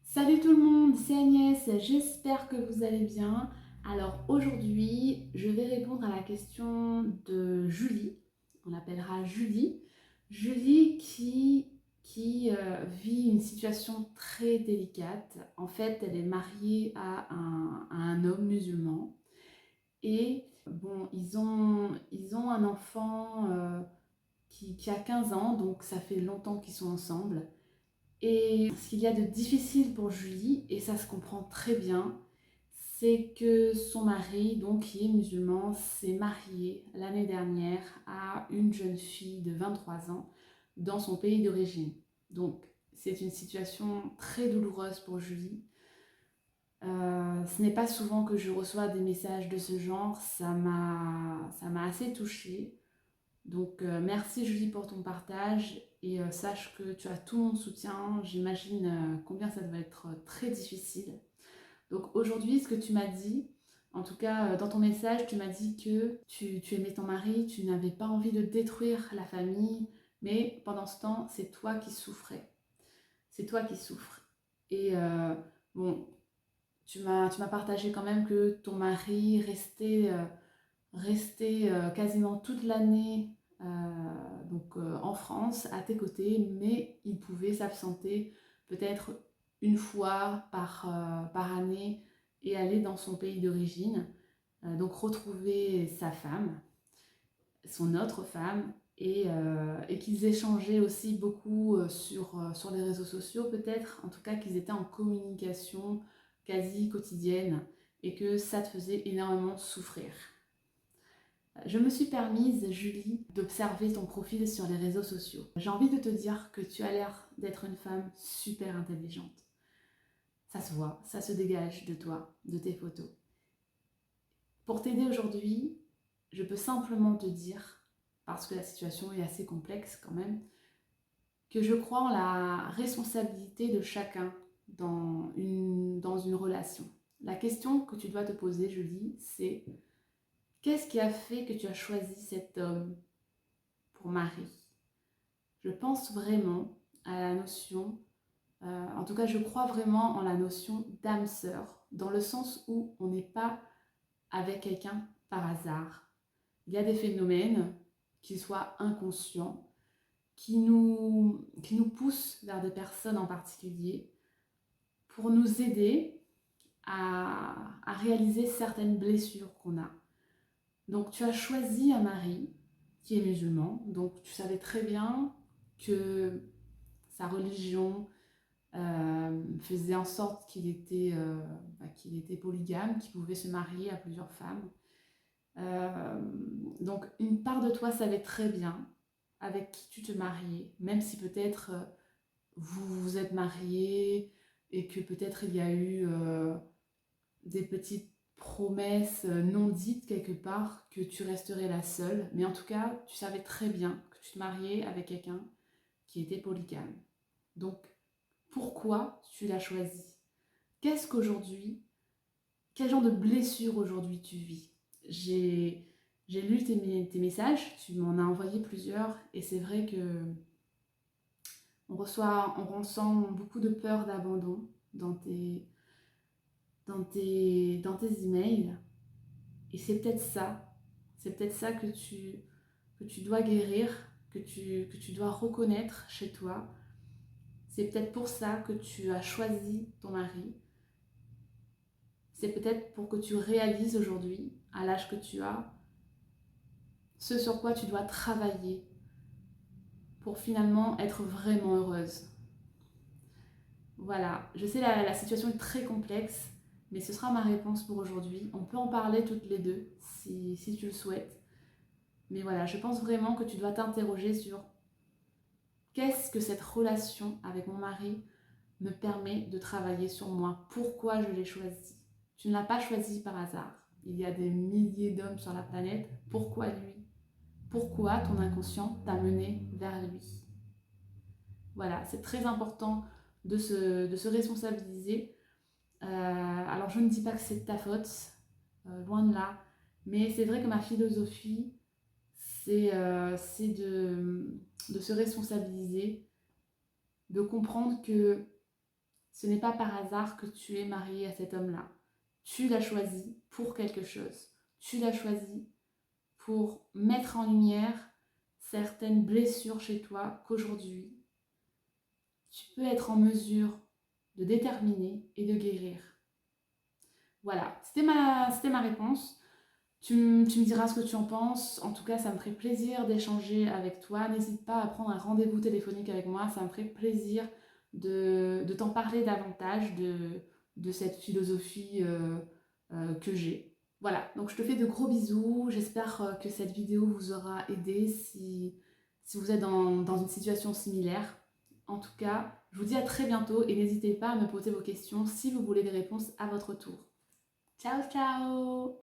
Salut tout le monde, c'est Agnès, j'espère que vous allez bien. Alors aujourd'hui, je vais répondre à la question de Julie, on l'appellera Julie. Julie qui vit une situation très délicate. En fait, elle est mariée à un homme musulman et bon, ils ont un enfant qui a 15 ans, donc ça fait longtemps qu'ils sont ensemble. Et ce qu'il y a de difficile pour Julie, et ça se comprend très bien, c'est que son mari, donc qui est musulman, s'est marié l'année dernière à une jeune fille de 23 ans dans son pays d'origine. Donc c'est une situation très douloureuse pour Julie. Ce n'est pas souvent que je reçois des messages de ce genre, ça m'a assez touchée. Donc merci Julie pour ton partage et sache que tu as tout mon soutien. J'imagine combien ça doit être très difficile. Donc aujourd'hui, ce que tu m'as dit, en tout cas dans ton message, tu m'as dit que tu aimais ton mari, tu n'avais pas envie de détruire la famille, mais pendant ce temps, c'est toi qui souffrais. C'est toi qui souffres. Et bon, tu m'as partagé quand même que ton mari restait quasiment toute l'année en France à tes côtés, mais il pouvait s'absenter peut-être une fois par année et aller dans son pays d'origine, donc retrouver sa femme, son autre femme, et qu'ils échangeaient aussi beaucoup sur les réseaux sociaux peut-être, en tout cas qu'ils étaient en communication quasi quotidienne et que ça te faisait énormément souffrir. Je me suis permise, Julie, d'observer ton profil sur les réseaux sociaux. J'ai envie de te dire que tu as l'air d'être une femme super intelligente. Ça se voit, ça se dégage de toi, de tes photos. Pour t'aider aujourd'hui, je peux simplement te dire, parce que la situation est assez complexe quand même, que je crois en la responsabilité de chacun dans une relation. La question que tu dois te poser, Julie, c'est: qu'est-ce qui a fait que tu as choisi cet homme pour mari? Je pense vraiment à la notion, en tout cas je crois vraiment en la notion d'âme sœur, dans le sens où on n'est pas avec quelqu'un par hasard. Il y a des phénomènes, qu'ils soient inconscients, qui nous poussent vers des personnes en particulier pour nous aider à réaliser certaines blessures qu'on a. Donc tu as choisi un mari qui est musulman, donc tu savais très bien que sa religion faisait en sorte qu'il était polygame, qu'il pouvait se marier à plusieurs femmes. Euh, donc une part de toi savait très bien avec qui tu te mariais, même si peut-être vous vous êtes mariés et que peut-être il y a eu des petites promesses non dites quelque part que tu resterais la seule. Mais en tout cas, tu savais très bien que tu te mariais avec quelqu'un qui était polygame. Donc, pourquoi tu l'as choisi? Qu'est-ce qu'aujourd'hui, quel genre de blessure aujourd'hui tu vis? J'ai lu tes messages, tu m'en as envoyé plusieurs, et c'est vrai que on ressent beaucoup de peur d'abandon dans tes emails. Et c'est peut-être ça que tu dois guérir, que tu dois reconnaître chez toi. C'est peut-être pour ça que tu as choisi ton mari. C'est peut-être pour que tu réalises aujourd'hui, à l'âge que tu as, ce sur quoi tu dois travailler pour finalement être vraiment heureuse. Voilà, je sais la situation est très complexe, mais ce sera ma réponse pour aujourd'hui. On peut en parler toutes les deux si tu le souhaites. Mais voilà, je pense vraiment que tu dois t'interroger sur: qu'est-ce que cette relation avec mon mari me permet de travailler sur moi? Pourquoi je l'ai choisi? Tu ne l'as pas choisi par hasard. Il y a des milliers d'hommes sur la planète. Pourquoi lui? Pourquoi ton inconscient t'a mené vers lui? Voilà, c'est très important de se responsabiliser. Alors je ne dis pas que c'est de ta faute, loin de là, mais c'est vrai que ma philosophie, c'est de se responsabiliser, de comprendre que Ce n'est pas par hasard que tu es mariée à cet homme-là. Tu l'as choisi pour quelque chose. Tu l'as choisi pour mettre en lumière certaines blessures chez toi qu'aujourd'hui, tu peux être en mesure de déterminer et de guérir. Voilà, c'était ma réponse. Tu me diras ce que tu en penses. En tout cas, ça me ferait plaisir d'échanger avec toi. N'hésite pas à prendre un rendez-vous téléphonique avec moi. Ça me ferait plaisir de t'en parler davantage de cette philosophie que j'ai. Voilà, donc je te fais de gros bisous. J'espère que cette vidéo vous aura aidé si vous êtes dans une situation similaire. En tout cas, je vous dis à très bientôt et n'hésitez pas à me poser vos questions si vous voulez des réponses à votre tour. Ciao, ciao!